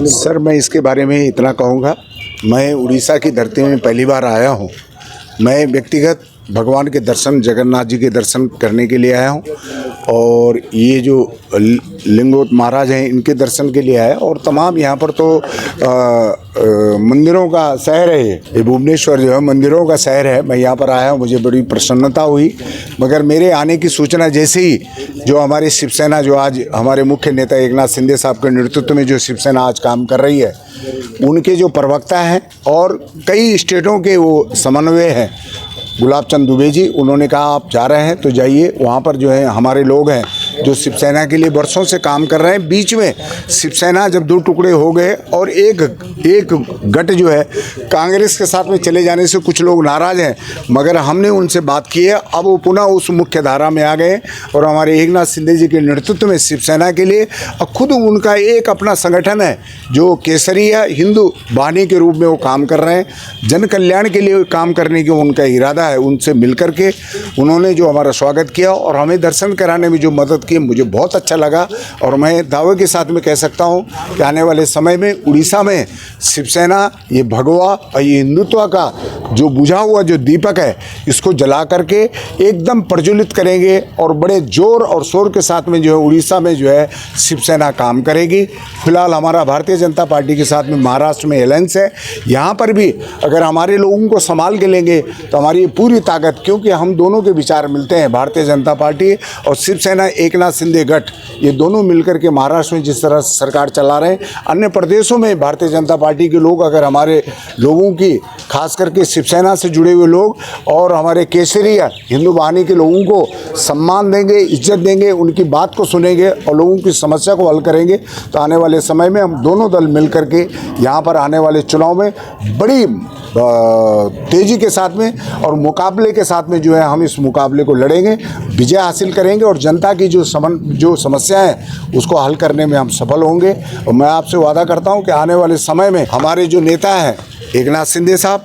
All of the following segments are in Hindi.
सर मैं इसके बारे में इतना कहूँगा, मैं उड़ीसा की धरती में पहली बार आया हूँ। मैं व्यक्तिगत भगवान के दर्शन, जगन्नाथ जी के दर्शन करने के लिए आया हूँ और ये जो लिंगोत महाराज हैं इनके दर्शन के लिए आया। और तमाम यहाँ पर तो मंदिरों का शहर है, ये भुवनेश्वर जो है मंदिरों का शहर है। मैं यहाँ पर आया हूँ, मुझे बड़ी प्रसन्नता हुई। मगर मेरे आने की सूचना जैसे ही जो हमारी शिवसेना, जो आज हमारे मुख्य नेता एकनाथ शिंदे साहब के नेतृत्व में जो शिवसेना आज काम कर रही है, उनके जो प्रवक्ता हैं और कई स्टेटों के वो समन्वय हैं, गुलाब चंद दुबे जी, उन्होंने कहा आप जा रहे हैं तो जाइए। वहाँ पर जो है हमारे लोग हैं जो शिवसेना के लिए वर्षों से काम कर रहे हैं। बीच में शिवसेना जब दो टुकड़े हो गए और एक गट जो है कांग्रेस के साथ में चले जाने से कुछ लोग नाराज़ हैं, मगर हमने उनसे बात की है। अब वो पुनः उस मुख्य धारा में आ गए और हमारे एकनाथ शिंदे जी के नेतृत्व में शिवसेना के लिए खुद उनका एक अपना संगठन है जो केसरिया हिंदू वाहिनी के रूप में वो काम कर रहे हैं। जन कल्याण के लिए काम करने की उनका इरादा है। उनसे मिलकर के उन्होंने जो हमारा स्वागत किया और हमें दर्शन कराने में जो मदद की, मुझे बहुत अच्छा लगा। और मैं दावे के साथ में कह सकता हूं कि आने वाले समय में उड़ीसा में शिवसेना ये भगवा और ये हिंदुत्व का जो बुझा हुआ जो दीपक है, इसको जला करके एकदम प्रज्वलित करेंगे और बड़े जोर और शोर के साथ में जो है उड़ीसा में जो है शिवसेना काम करेगी। फिलहाल हमारा भारतीय जनता पार्टी के साथ में महाराष्ट्र में अलायंस है। यहाँ पर भी अगर हमारे लोगों को संभाल के लेंगे तो हमारी पूरी ताकत, क्योंकि हम दोनों के विचार मिलते हैं, भारतीय जनता पार्टी और शिवसेना एकनाथ शिंदे गठ, ये दोनों मिलकर के महाराष्ट्र में जिस तरह सरकार चला रहे हैं, अन्य प्रदेशों में भारतीय जनता पार्टी के लोग अगर हमारे लोगों की, खास करके शिवसेना से जुड़े हुए लोग और हमारे केसरिया हिंदू वाहिनी के लोगों को सम्मान देंगे, इज्जत देंगे, उनकी बात को सुनेंगे और लोगों की समस्या को हल करेंगे, तो आने वाले समय में हम दोनों दल मिलकर के यहाँ पर आने वाले चुनाव में बड़ी तेज़ी के साथ में और मुकाबले के साथ में जो है हम इस मुकाबले को लड़ेंगे, विजय हासिल करेंगे और जनता की जो समस्या है उसको हल करने में हम सफल होंगे। और मैं आपसे वादा करता हूं कि आने वाले समय में हमारे जो नेता हैं एकनाथ शिंदे साहब,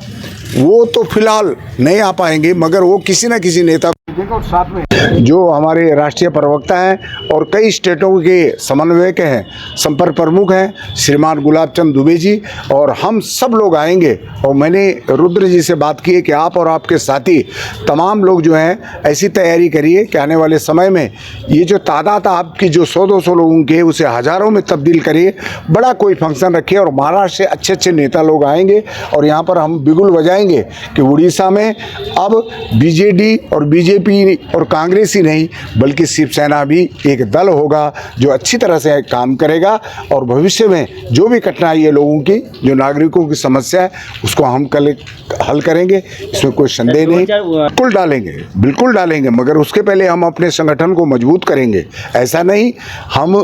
वो तो फिलहाल नहीं आ पाएंगे, मगर वो किसी न किसी नेता और साथ में जो हमारे राष्ट्रीय प्रवक्ता हैं और कई स्टेटों के समन्वयक हैं, संपर्क प्रमुख हैं श्रीमान गुलाब चंद दुबे जी, और हम सब लोग आएंगे। और मैंने रुद्र जी से बात की है कि आप और आपके साथी तमाम लोग जो हैं ऐसी तैयारी करिए कि आने वाले समय में ये जो तादाद आपकी जो 100-200 लोगों के, उसे हज़ारों में तब्दील करिए। बड़ा कोई फंक्शन रखिए और महाराष्ट्र से अच्छे अच्छे नेता लोग आएंगे और यहाँ पर हम बिगुल बजाएंगे कि उड़ीसा में अब बीजेडी और बीजेपी और कांग्रेस ही नहीं बल्कि शिवसेना भी एक दल होगा जो अच्छी तरह से काम करेगा और भविष्य में जो भी कठिनाई है लोगों की, जो नागरिकों की समस्या है, उसको हम कल हल करेंगे। इसमें कोई संदेह नहीं, बिल्कुल डालेंगे, मगर उसके पहले हम अपने संगठन को मजबूत करेंगे। ऐसा नहीं हम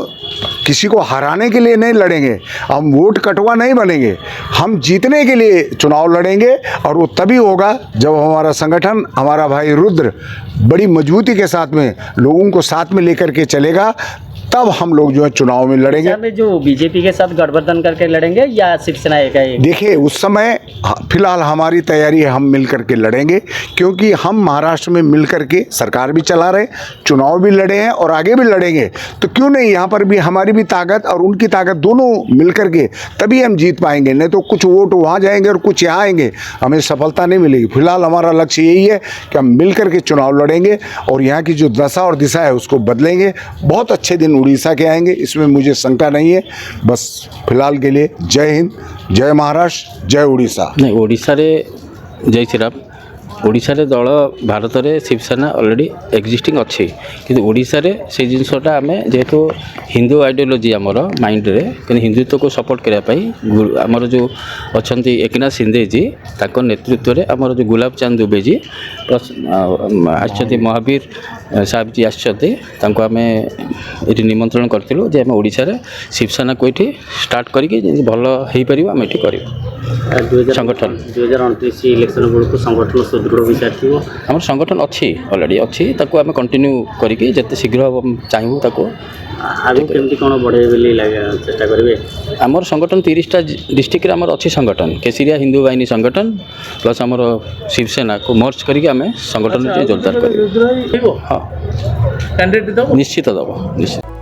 किसी को हराने के लिए नहीं लड़ेंगे, हम वोट कटवा नहीं बनेंगे, हम जीतने के लिए चुनाव लड़ेंगे। और वो तभी होगा जब हमारा संगठन, हमारा भाई रुद्र बड़ी मजबूती के साथ में लोगों को साथ में लेकर के चलेगा, तब हम लोग जो है चुनाव में लड़ेंगे। में जो बीजेपी के साथ गठबंधन करके लड़ेंगे या शिवसेना एक? देखिए उस समय फिलहाल हमारी तैयारी है, हम मिल करके लड़ेंगे, क्योंकि हम महाराष्ट्र में मिल करके सरकार भी चला रहे, चुनाव भी लड़े हैं और आगे भी लड़ेंगे। तो क्यों नहीं यहाँ पर भी हमारी भी ताकत और उनकी ताकत दोनों मिल करके तभी हम जीत पाएंगे। नहीं तो कुछ वोट वहाँ जाएंगे और कुछ यहाँ आएंगे, हमें सफलता नहीं मिलेगी। फिलहाल हमारा लक्ष्य यही है कि हम मिल करके चुनाव लड़ेंगे और यहाँ की जो दशा और दिशा है उसको बदलेंगे। बहुत अच्छे दिन उड़ीसा के आएंगे, इसमें मुझे शंका नहीं है। बस फिलहाल के लिए जय हिंद, जय महाराष्ट्र, जय उड़ीसा। नहीं, ओडिशा रे जय श्री राम। ओडिशा रे दल भारत में शिवसेना ऑलरेडी एक्जिस्टिंग अच्छी, किंतु ओडिशा रे से जिनसटा आम जेहेतु हिंदू आइडियोलॉजी आमर माइंड रे कि हिंदुत्व को सपोर्ट करने आमर जो अच्छा एकनाथ शिंदे जी ताको नेतृत्व में आमर जो गुलाब चंद दुबे जी प्लस आछंती महावीर साहब जी आछंती तांको आमे एटी निमंत्रण करथिलु जे आम ओडिशा रे शिवसेना को एठी स्टार्ट करिके भल हेई परिबा आम एठी करिबो। संगठन 2029 इलेक्शन बेलू संगठन सुदृढ़ विचार आम संगठन अच्छी ऑलरेडी अच्छी, ताको आम कंटिन्यू करिके जते शीघ्र चाहबू ताको आगे केमती कौन बढ़े चेष्टा करेंगे। आमर संगठन 30टा डिस्ट्रिक्ट रे आमर अच्छी संगठन, केसरिया हिंदू वाहिनी संगठन प्लस आमर शिवसेना को मर्ज करके आम संगठन जोरदार कर। हाँ निश्चित दब निश्चित।